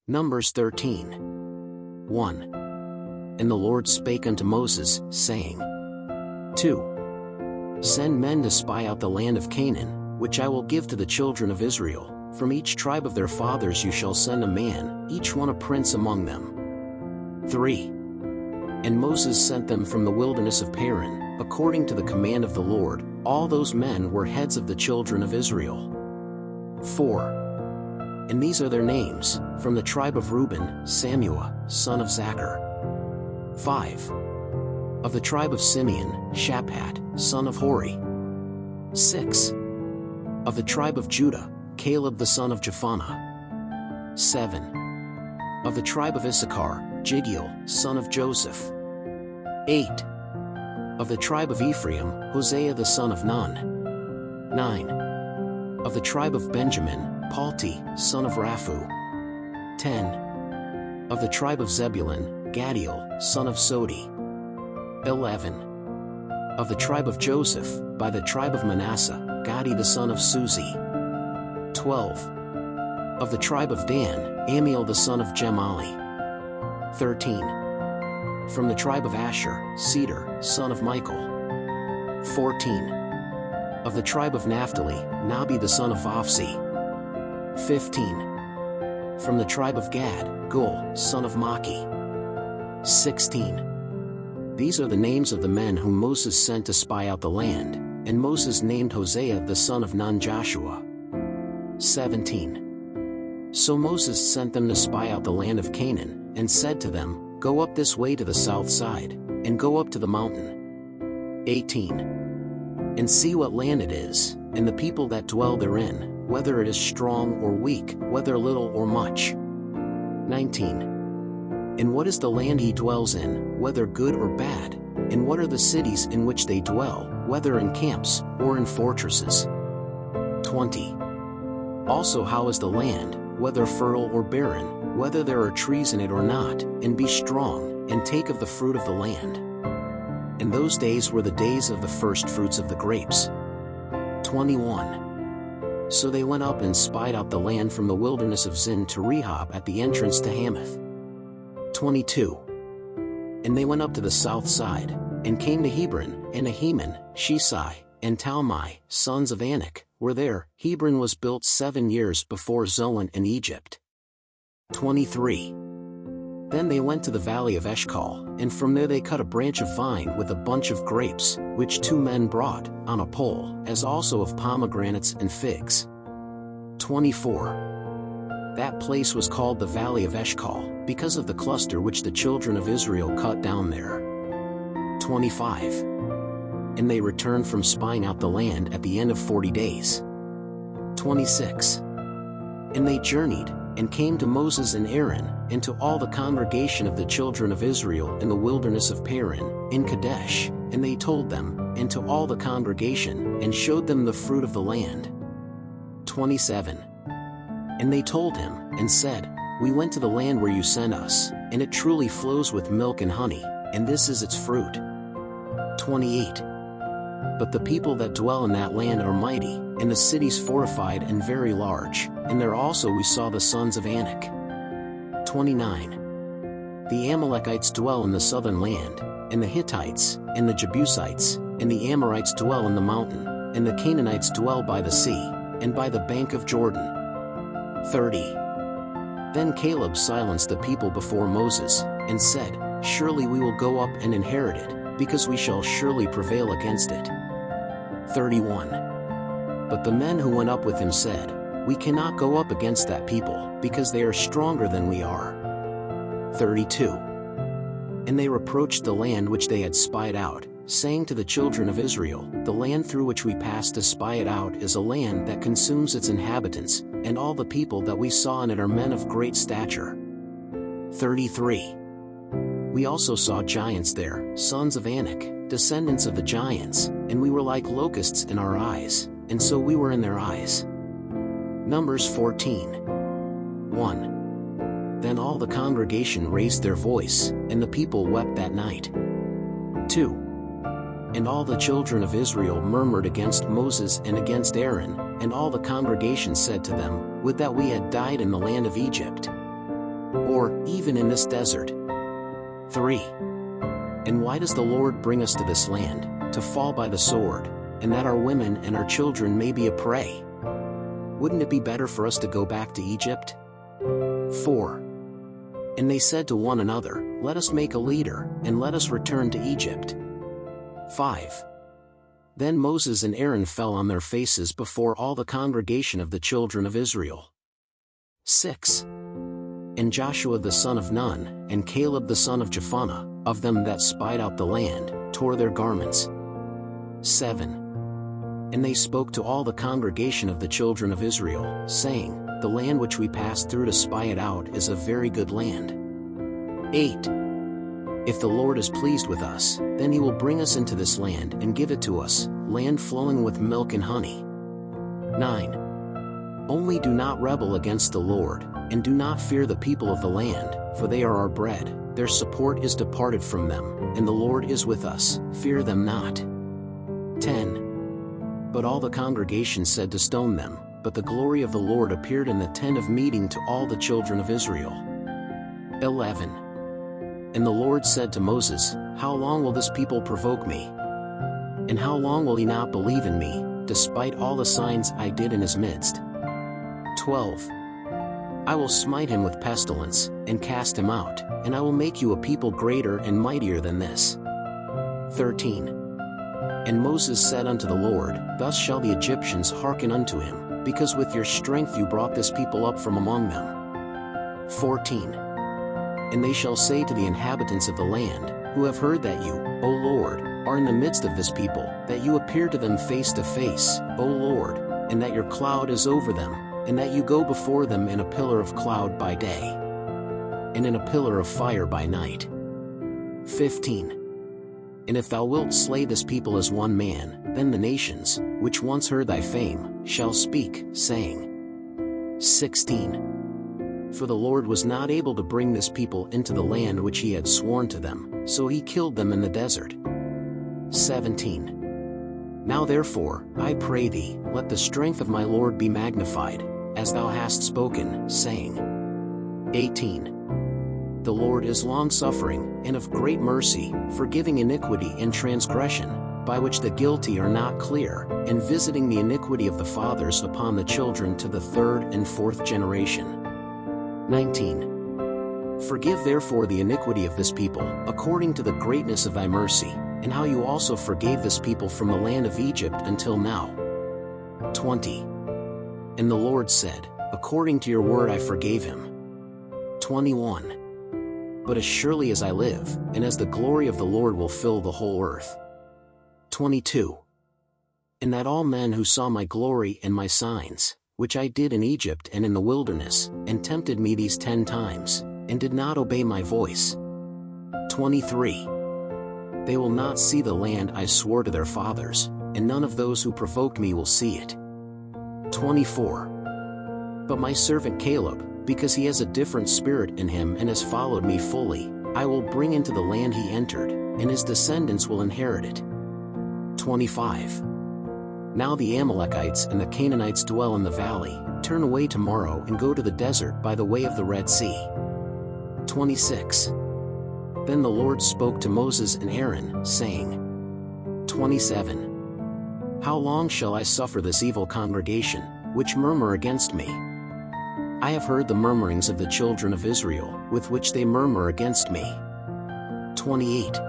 Numbers 13. 1. And the Lord spake unto Moses, saying, 2. Send men to spy out the land of Canaan, which I will give to the children of Israel. From each tribe of their fathers you shall send a man, each one a prince among them. 3. And Moses sent them from the wilderness of Paran, according to the command of the Lord. All those men were heads of the children of Israel. 4. And these are their names, from the tribe of Reuben, Samuel, son of Zachar. 5. Of the tribe of Simeon, Shaphat, son of Hori. 6. Of the tribe of Judah, Caleb the son of Jephunneh. 7. Of the tribe of Issachar, Jigiel, son of Joseph. 8. Of the tribe of Ephraim, Hosea the son of Nun. 9. Of the tribe of Benjamin, Palti, son of Raphu. 10. Of the tribe of Zebulun, Gadiel, son of Sodi. 11. Of the tribe of Joseph, by the tribe of Manasseh, Gadi the son of Suzi. 12. Of the tribe of Dan, Amiel the son of Gemali. 13. From the tribe of Asher, Cedar, son of Michael. 14. Of the tribe of Naphtali, Nabi the son of Vophsi. 15. From the tribe of Gad, Gul, son of Maki. 16. These are the names of the men whom Moses sent to spy out the land, and Moses named Hosea the son of Nun Joshua. 17. So Moses sent them to spy out the land of Canaan, and said to them, Go up this way to the south side, and go up to the mountain. 18. And see what land it is, and the people that dwell therein, whether it is strong or weak, whether little or much. 19. And what is the land he dwells in, whether good or bad, and what are the cities in which they dwell, whether in camps, or in fortresses. 20. Also how is the land, whether fertile or barren, whether there are trees in it or not, and be strong, and take of the fruit of the land. And those days were the days of the first fruits of the grapes. 21. So they went up and spied out the land from the wilderness of Zin to Rehob at the entrance to Hamath. 22. And they went up to the south side, and came to Hebron, and Ahiman, Sheshai, and Talmai, sons of Anak, were there. Hebron was built 7 years before Zoan in Egypt. 23. Then they went to the valley of Eshcol, and from there they cut a branch of vine with a bunch of grapes, which 2 men brought, on a pole, as also of pomegranates and figs. 24. That place was called the valley of Eshcol, because of the cluster which the children of Israel cut down there. 25. And they returned from spying out the land at the end of 40 days. 26. And they journeyed, and came to Moses and Aaron, and to all the congregation of the children of Israel in the wilderness of Paran, in Kadesh, and they told them, and to all the congregation, and showed them the fruit of the land. 27. And they told him, and said, We went to the land where you sent us, and it truly flows with milk and honey, and this is its fruit. 28. But the people that dwell in that land are mighty, and the cities fortified and very large, and there also we saw the sons of Anak. 29. The Amalekites dwell in the southern land, and the Hittites, and the Jebusites, and the Amorites dwell in the mountain, and the Canaanites dwell by the sea, and by the bank of Jordan. 30. Then Caleb silenced the people before Moses, and said, Surely we will go up and inherit it, because we shall surely prevail against it. 31. But the men who went up with him said, We cannot go up against that people, because they are stronger than we are. 32. And they reproached the land which they had spied out, saying to the children of Israel, The land through which we passed to spy it out is a land that consumes its inhabitants, and all the people that we saw in it are men of great stature. 33. We also saw giants there, sons of Anak, descendants of the giants, and we were like locusts in our eyes, and so we were in their eyes. Numbers 14. 1. Then all the congregation raised their voice, and the people wept that night. 2. And all the children of Israel murmured against Moses and against Aaron, and all the congregation said to them, Would that we had died in the land of Egypt. even in this desert. 3. And why does the Lord bring us to this land, to fall by the sword, and that our women and our children may be a prey? Wouldn't it be better for us to go back to Egypt? 4. And they said to one another, Let us make a leader, and let us return to Egypt. 5. Then Moses and Aaron fell on their faces before all the congregation of the children of Israel. 6. And Joshua the son of Nun, and Caleb the son of Jephunneh, of them that spied out the land, tore their garments. 7. And they spoke to all the congregation of the children of Israel, saying, The land which we passed through to spy it out is a very good land. 8. If the Lord is pleased with us, then he will bring us into this land and give it to us, land flowing with milk and honey. 9. Only do not rebel against the Lord, and do not fear the people of the land, for they are our bread, their support is departed from them, and the Lord is with us, fear them not. 10. But all the congregation said to stone them, but the glory of the Lord appeared in the tent of meeting to all the children of Israel. 11. And the Lord said to Moses, How long will this people provoke me? And how long will he not believe in me, despite all the signs I did in his midst? 12. I will smite him with pestilence, and cast him out, and I will make you a people greater and mightier than this. 13. And Moses said unto the Lord, Thus shall the Egyptians hearken unto him, because with your strength you brought this people up from among them. 14. And they shall say to the inhabitants of the land, who have heard that you, O Lord, are in the midst of this people, that you appear to them face to face, O Lord, and that your cloud is over them, and that you go before them in a pillar of cloud by day, and in a pillar of fire by night. 15. And if thou wilt slay this people as one man, then the nations, which once heard thy fame, shall speak, saying. 16. For the Lord was not able to bring this people into the land which he had sworn to them, so he killed them in the desert. 17. Now therefore, I pray thee, let the strength of my Lord be magnified, as thou hast spoken, saying. 18. The Lord is long-suffering, and of great mercy, forgiving iniquity and transgression, by which the guilty are not clear, and visiting the iniquity of the fathers upon the children to the third and fourth generation. 19. Forgive therefore the iniquity of this people, according to the greatness of thy mercy, and how you also forgave this people from the land of Egypt until now. 20. And the Lord said, According to your word I forgave him. 21. But as surely as I live, and as the glory of the Lord will fill the whole earth. 22. And that all men who saw my glory and my signs, which I did in Egypt and in the wilderness, and tempted me these 10 times, and did not obey my voice. 23. They will not see the land I swore to their fathers, and none of those who provoked me will see it. 24. But my servant Caleb, because he has a different spirit in him and has followed me fully, I will bring into the land he entered, and his descendants will inherit it. 25. Now the Amalekites and the Canaanites dwell in the valley, turn away tomorrow and go to the desert by the way of the Red Sea. 26. Then the Lord spoke to Moses and Aaron, saying. 27. How long shall I suffer this evil congregation, which murmur against me? I have heard the murmurings of the children of Israel, with which they murmur against me. 28.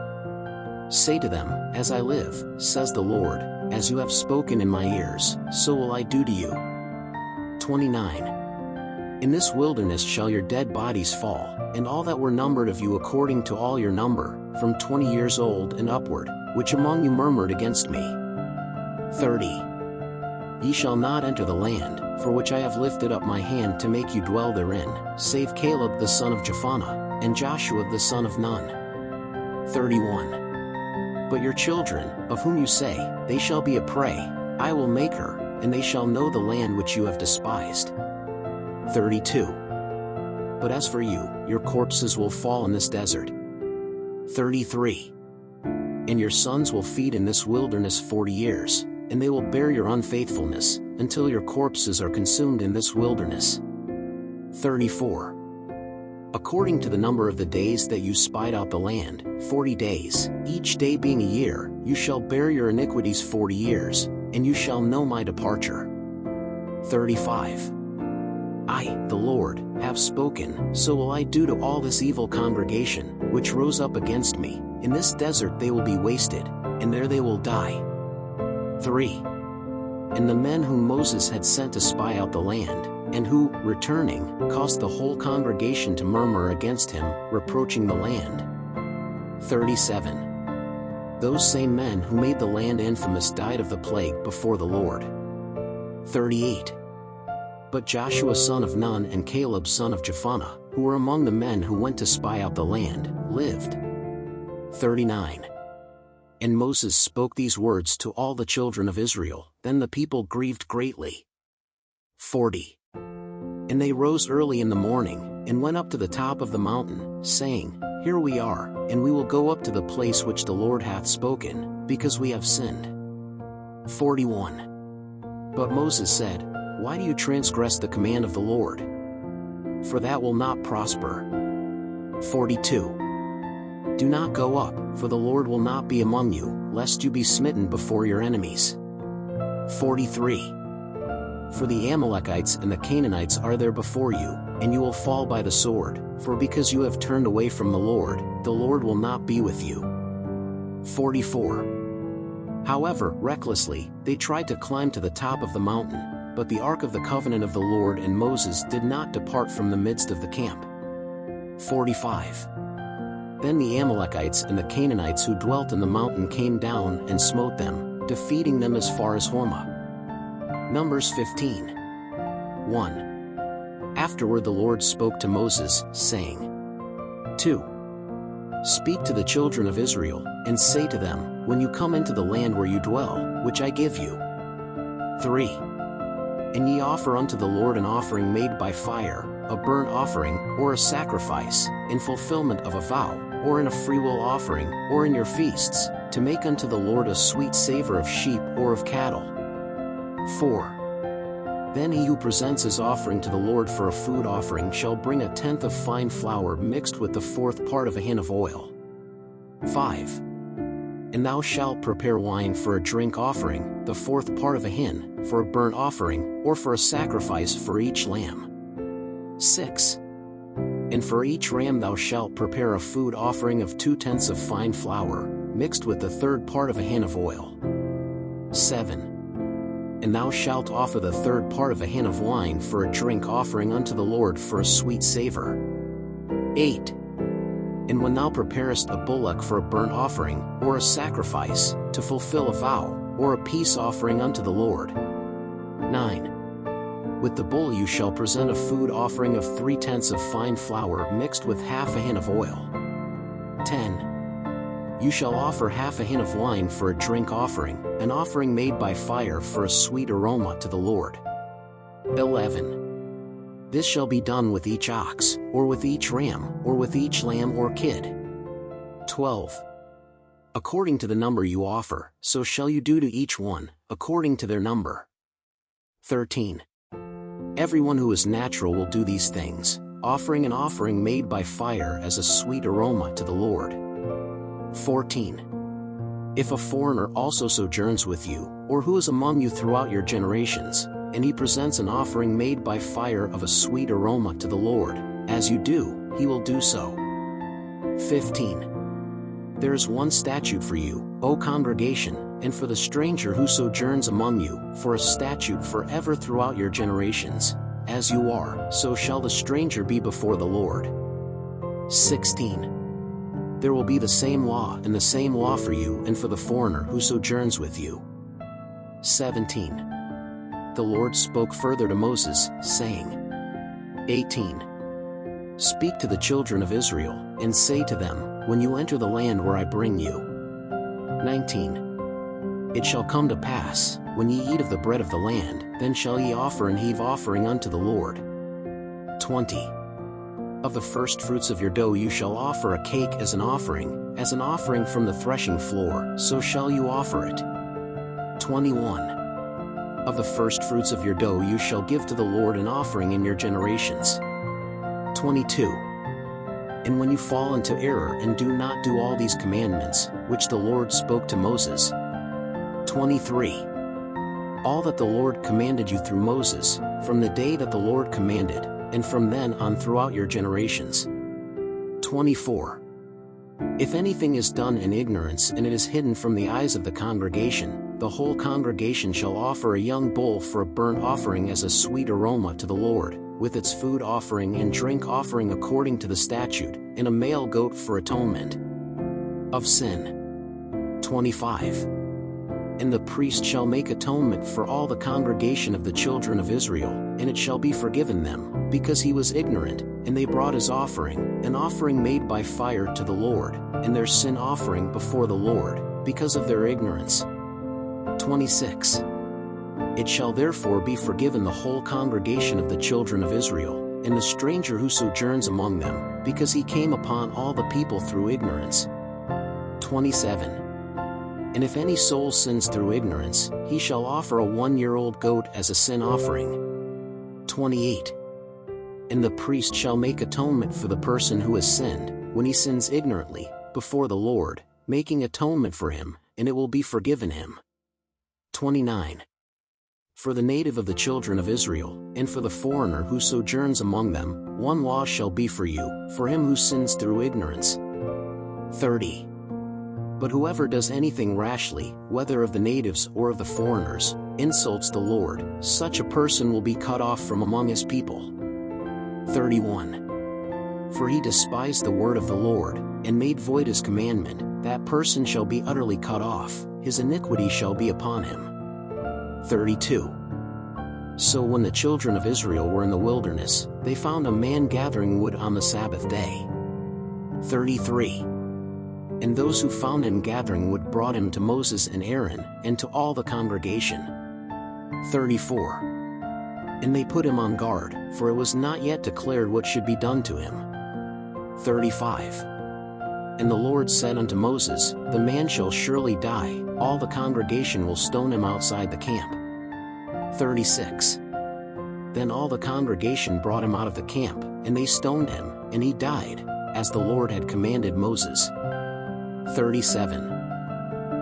Say to them, As I live, says the Lord, as you have spoken in my ears, so will I do to you. 29. In this wilderness shall your dead bodies fall, and all that were numbered of you according to all your number, from 20 years old and upward, which among you murmured against me. 30. Ye shall not enter the land, for which I have lifted up my hand to make you dwell therein, save Caleb the son of Jephunneh, and Joshua the son of Nun. 31. But your children, of whom you say, They shall be a prey, I will make her, and they shall know the land which you have despised. 32. But as for you, your corpses will fall in this desert. 33. And your sons will feed in this wilderness 40 years, and they will bear your unfaithfulness, until your corpses are consumed in this wilderness. 34. According to the number of the days that you spied out the land, 40 days, each day being a year, you shall bear your iniquities 40 years, and you shall know my departure. 35. I, the Lord, have spoken, so will I do to all this evil congregation, which rose up against me. In this desert they will be wasted, and there they will die. 3. And the men whom Moses had sent to spy out the land, and who, returning, caused the whole congregation to murmur against him, reproaching the land. 37. Those same men who made the land infamous died of the plague before the Lord. 38. But Joshua son of Nun and Caleb son of Jephunneh, who were among the men who went to spy out the land, lived. 39. And Moses spoke these words to all the children of Israel, then the people grieved greatly. 40. And they rose early in the morning, and went up to the top of the mountain, saying, Here we are, and we will go up to the place which the Lord hath spoken, because we have sinned. 41. But Moses said, Why do you transgress the command of the Lord? For that will not prosper. 42. Do not go up, for the Lord will not be among you, lest you be smitten before your enemies. 43. For the Amalekites and the Canaanites are there before you, and you will fall by the sword, for because you have turned away from the Lord will not be with you. 44. However, recklessly, they tried to climb to the top of the mountain, but the ark of the covenant of the Lord and Moses did not depart from the midst of the camp. 45. Then the Amalekites and the Canaanites who dwelt in the mountain came down and smote them, defeating them as far as Hormah. Numbers 15. 1. Afterward the Lord spoke to Moses, saying, 2. Speak to the children of Israel, and say to them, When you come into the land where you dwell, which I give you. 3. And ye offer unto the Lord an offering made by fire, a burnt offering, or a sacrifice, in fulfillment of a vow, or in a freewill offering, or in your feasts, to make unto the Lord a sweet savor of sheep or of cattle. 4. Then he who presents his offering to the Lord for a food offering shall bring a tenth of fine flour mixed with the fourth part of a hin of oil. 5. And thou shalt prepare wine for a drink offering, the fourth part of a hin, for a burnt offering, or for a sacrifice for each lamb. 6. And for each ram thou shalt prepare a food offering of 2/10 of fine flour, mixed with the third part of a hin of oil. 7. And thou shalt offer the third part of a hin of wine for a drink offering unto the Lord for a sweet savor. 8. And when thou preparest a bullock for a burnt offering, or a sacrifice, to fulfill a vow, or a peace offering unto the Lord. 9. With the bull you shall present a food offering of 3/10 of fine flour mixed with half a hin of oil. 10. You shall offer half a hin of wine for a drink offering, an offering made by fire for a sweet aroma to the Lord. 11. This shall be done with each ox, or with each ram, or with each lamb or kid. 12. According to the number you offer, so shall you do to each one, according to their number. 13. Everyone who is natural will do these things, offering an offering made by fire as a sweet aroma to the Lord. 14. If a foreigner also sojourns with you, or who is among you throughout your generations, and he presents an offering made by fire of a sweet aroma to the Lord, as you do, he will do so. 15. There is one statute for you, O congregation, and for the stranger who sojourns among you, for a statute forever throughout your generations. As you are, so shall the stranger be before the Lord. 16. There will be the same law and the same law for you and for the foreigner who sojourns with you. 17. The Lord spoke further to Moses, saying, 18. Speak to the children of Israel, and say to them, When you enter the land where I bring you. 19. It shall come to pass, when ye eat of the bread of the land, then shall ye offer and heave offering unto the Lord. 20. Of the first fruits of your dough you shall offer a cake as an offering from the threshing floor, so shall you offer it. 21. Of the first fruits of your dough you shall give to the Lord an offering in your generations. 22. And when you fall into error and do not do all these commandments, which the Lord spoke to Moses. 23. All that the Lord commanded you through Moses, from the day that the Lord commanded, and from then on throughout your generations. 24. If anything is done in ignorance and it is hidden from the eyes of the congregation, the whole congregation shall offer a young bull for a burnt offering as a sweet aroma to the Lord, with its food offering and drink offering according to the statute, and a male goat for atonement of sin. 25. And the priest shall make atonement for all the congregation of the children of Israel, and it shall be forgiven them, because he was ignorant, and they brought his offering, an offering made by fire to the Lord, and their sin offering before the Lord, because of their ignorance. 26. It shall therefore be forgiven the whole congregation of the children of Israel, and the stranger who sojourns among them, because he came upon all the people through ignorance. 27. And if any soul sins through ignorance, he shall offer a 1-year-old goat as a sin offering. 28. And the priest shall make atonement for the person who has sinned, when he sins ignorantly, before the Lord, making atonement for him, and it will be forgiven him. 29. For the native of the children of Israel, and for the foreigner who sojourns among them, one law shall be for you, for him who sins through ignorance. 30. But whoever does anything rashly, whether of the natives or of the foreigners, insults the Lord, such a person will be cut off from among his people. 31. For he despised the word of the Lord, and made void his commandment, that person shall be utterly cut off, his iniquity shall be upon him. 32. So when the children of Israel were in the wilderness, they found a man gathering wood on the Sabbath day. 33. And those who found him gathering wood brought him to Moses and Aaron, and to all the congregation. 34. And they put him on guard, for it was not yet declared what should be done to him. 35. And the Lord said unto Moses, The man shall surely die, all the congregation will stone him outside the camp. 36. Then all the congregation brought him out of the camp, and they stoned him, and he died, as the Lord had commanded Moses. 37.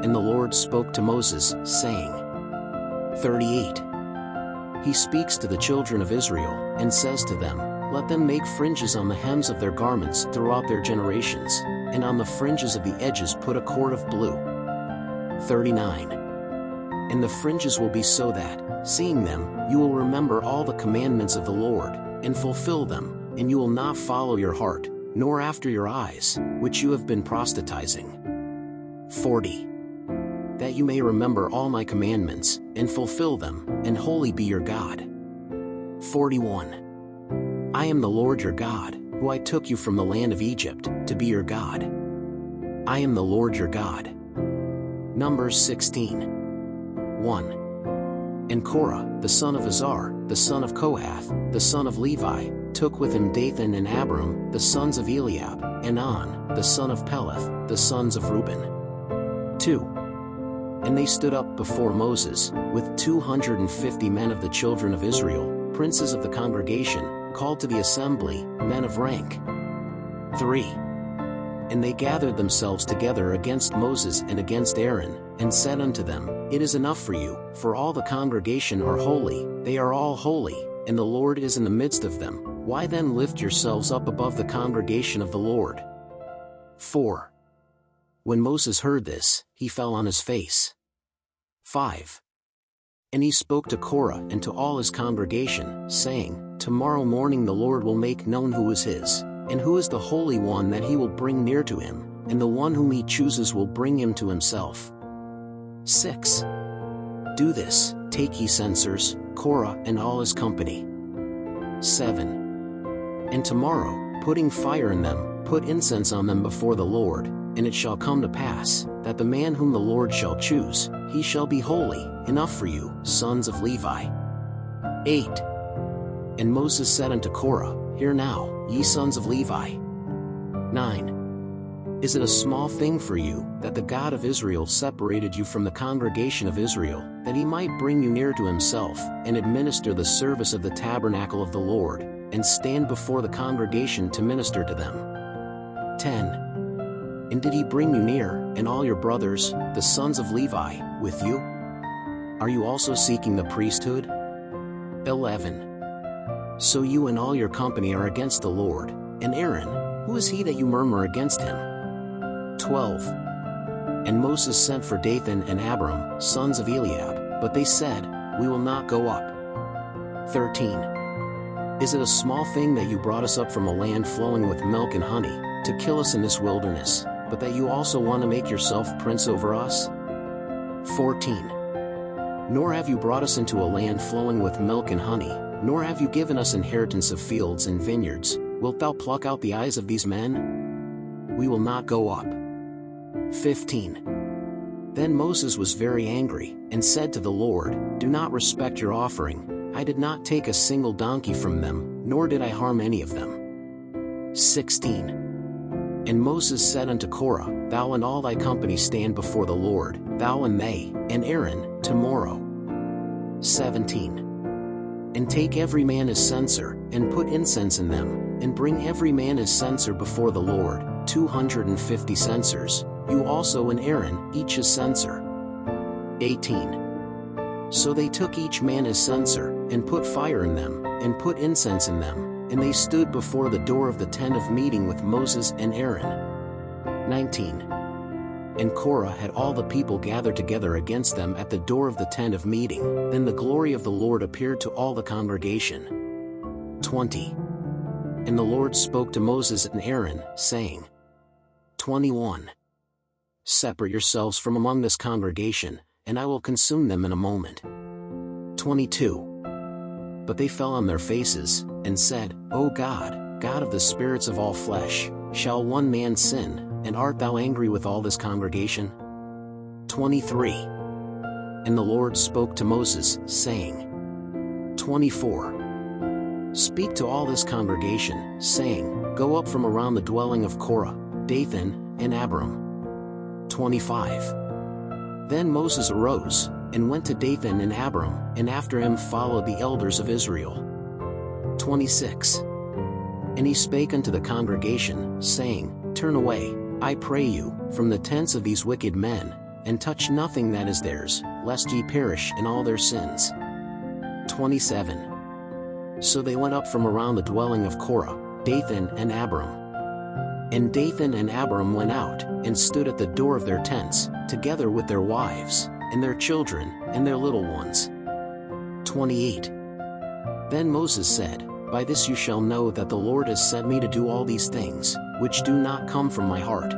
And the Lord spoke to Moses, saying. 38. He speaks to the children of Israel, and says to them, Let them make fringes on the hems of their garments throughout their generations, and on the fringes of the edges put a cord of blue. 39. And the fringes will be so that, seeing them, you will remember all the commandments of the Lord, and fulfill them, and you will not follow your heart, nor after your eyes, which you have been prostituting. 40. That you may remember all my commandments, and fulfill them, and holy be your God. 41. I am the Lord your God, who I took you from the land of Egypt, to be your God. I am the Lord your God. Numbers 16. 1. And Korah, the son of Azar, the son of Kohath, the son of Levi, took with him Dathan and Abiram, the sons of Eliab, and On, the son of Peleth, the sons of Reuben. 2. And they stood up before Moses, with 250 men of the children of Israel, princes of the congregation, called to the assembly, men of rank. 3. And they gathered themselves together against Moses and against Aaron, and said unto them, It is enough for you, for all the congregation are holy, they are all holy, and the Lord is in the midst of them. Why then lift yourselves up above the congregation of the Lord? 4. When Moses heard this, he fell on his face. 5. And he spoke to Korah and to all his congregation, saying, Tomorrow morning the Lord will make known who is his, and who is the Holy One that he will bring near to him, and the one whom he chooses will bring him to himself. 6. Do this, take ye censers, Korah and all his company. 7. And tomorrow, putting fire in them, put incense on them before the Lord, and it shall come to pass, that the man whom the Lord shall choose, he shall be holy, enough for you, sons of Levi. 8. And Moses said unto Korah, Hear now, ye sons of Levi. 9. Is it a small thing for you, that the God of Israel separated you from the congregation of Israel, that he might bring you near to himself, and administer the service of the tabernacle of the Lord, and stand before the congregation to minister to them? 10. And did he bring you near, and all your brothers, the sons of Levi, with you? Are you also seeking the priesthood? 11. So you and all your company are against the Lord, and Aaron, who is he that you murmur against him? 12. And Moses sent for Dathan and Abiram, sons of Eliab, but they said, We will not go up. 13. Is it a small thing that you brought us up from a land flowing with milk and honey, to kill us in this wilderness, but that you also want to make yourself prince over us? 14. Nor have you brought us into a land flowing with milk and honey, nor have you given us inheritance of fields and vineyards. Wilt thou pluck out the eyes of these men? We will not go up. 15. Then Moses was very angry, and said to the Lord, Do not respect your offering. I did not take a single donkey from them, nor did I harm any of them. 16. And Moses said unto Korah, Thou and all thy company stand before the Lord, thou and they, and Aaron, tomorrow. 17. And take every man his censer, and put incense in them, and bring every man his censer before the Lord, 250 censers, you also and Aaron, each his censer. 18. So they took each man his censer, and put fire in them, and put incense in them, and they stood before the door of the tent of meeting with Moses and Aaron. 19. And Korah had all the people gathered together against them at the door of the tent of meeting. Then the glory of the Lord appeared to all the congregation. 20. And the Lord spoke to Moses and Aaron, saying, 21. Separate yourselves from among this congregation, and I will consume them in a moment. 22. But they fell on their faces, and said, O God, God of the spirits of all flesh, shall one man sin, and art thou angry with all this congregation? 23. And the Lord spoke to Moses, saying, 24. Speak to all this congregation, saying, Go up from around the dwelling of Korah, Dathan, and Abiram. 25. Then Moses arose, and went to Dathan and Abiram, and after him followed the elders of Israel. 26. And he spake unto the congregation, saying, Turn away, I pray you, from the tents of these wicked men, and touch nothing that is theirs, lest ye perish in all their sins. 27. So they went up from around the dwelling of Korah, Dathan and Abiram. And Dathan and Abiram went out, and stood at the door of their tents, together with their wives, and their children, and their little ones. 28. Then Moses said, By this you shall know that the Lord has sent me to do all these things, which do not come from my heart.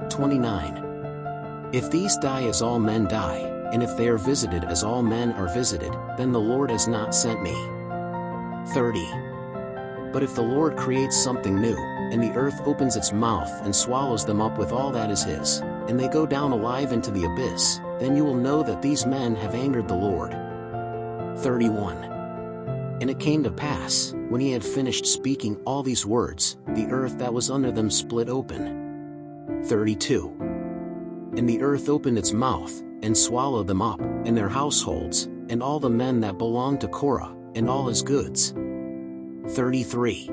29. If these die as all men die, and if they are visited as all men are visited, then the Lord has not sent me. 30. But if the Lord creates something new, and the earth opens its mouth and swallows them up with all that is his, and they go down alive into the abyss, then you will know that these men have angered the Lord. 31. And it came to pass, when he had finished speaking all these words, the earth that was under them split open. 32. And the earth opened its mouth, and swallowed them up, and their households, and all the men that belonged to Korah, and all his goods. 33.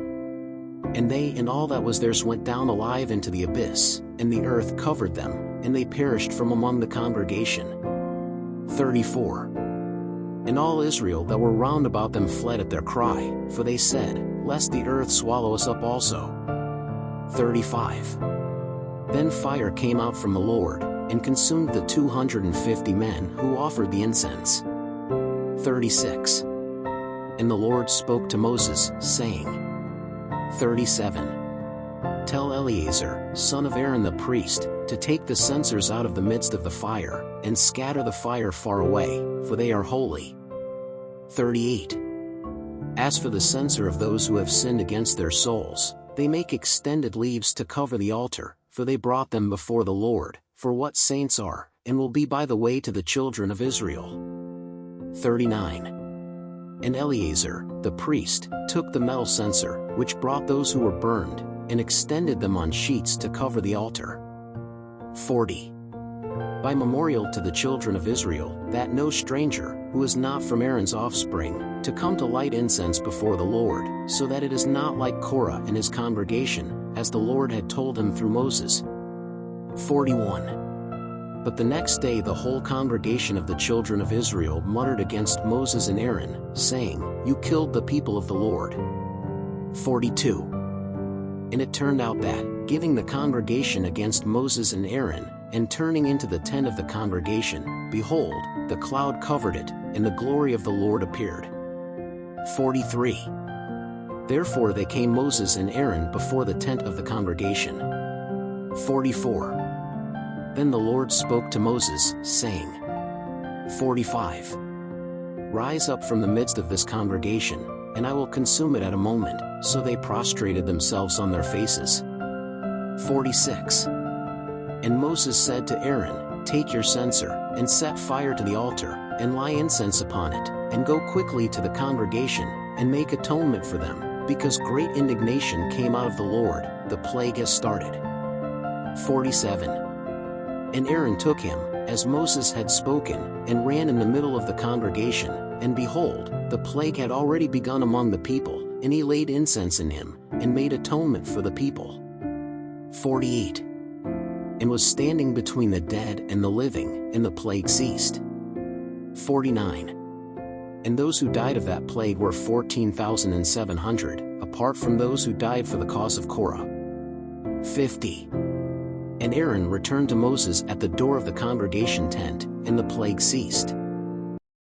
And they and all that was theirs went down alive into the abyss, and the earth covered them, and they perished from among the congregation. 34. And all Israel that were round about them fled at their cry, for they said, Lest the earth swallow us up also. 35. Then fire came out from the Lord, and consumed the 250 men who offered the incense. 36. And the Lord spoke to Moses, saying, 37. Tell Eleazar, son of Aaron the priest, to take the censers out of the midst of the fire, and scatter the fire far away, for they are holy. 38. As for the censer of those who have sinned against their souls, they make extended leaves to cover the altar, for they brought them before the Lord, for what saints are, and will be by the way to the children of Israel. 39. And Eleazar, the priest, took the metal censer, which brought those who were burned, and extended them on sheets to cover the altar. 40. By memorial to the children of Israel, that no stranger, who is not from Aaron's offspring, to come to light incense before the Lord, so that it is not like Korah and his congregation, as the Lord had told him through Moses. 41. But the next day the whole congregation of the children of Israel muttered against Moses and Aaron, saying, "You killed the people of the Lord." 42. And it turned out that, giving the congregation against Moses and Aaron, and turning into the tent of the congregation, behold, the cloud covered it, and the glory of the Lord appeared. 43. Therefore they came Moses and Aaron before the tent of the congregation. 44. Then the Lord spoke to Moses, saying, 45. Rise up from the midst of this congregation, and I will consume it at a moment. So they prostrated themselves on their faces. 46. And Moses said to Aaron, Take your censer, and set fire to the altar, and lie incense upon it, and go quickly to the congregation, and make atonement for them, because great indignation came out of the Lord, the plague has started. 47. And Aaron took him, as Moses had spoken, and ran in the middle of the congregation, and behold, the plague had already begun among the people, and he laid incense in him, and made atonement for the people. 48. And was standing between the dead and the living, and the plague ceased. 49. And those who died of that plague were 14,700, apart from those who died for the cause of Korah. 50. And Aaron returned to Moses at the door of the congregation tent, and the plague ceased.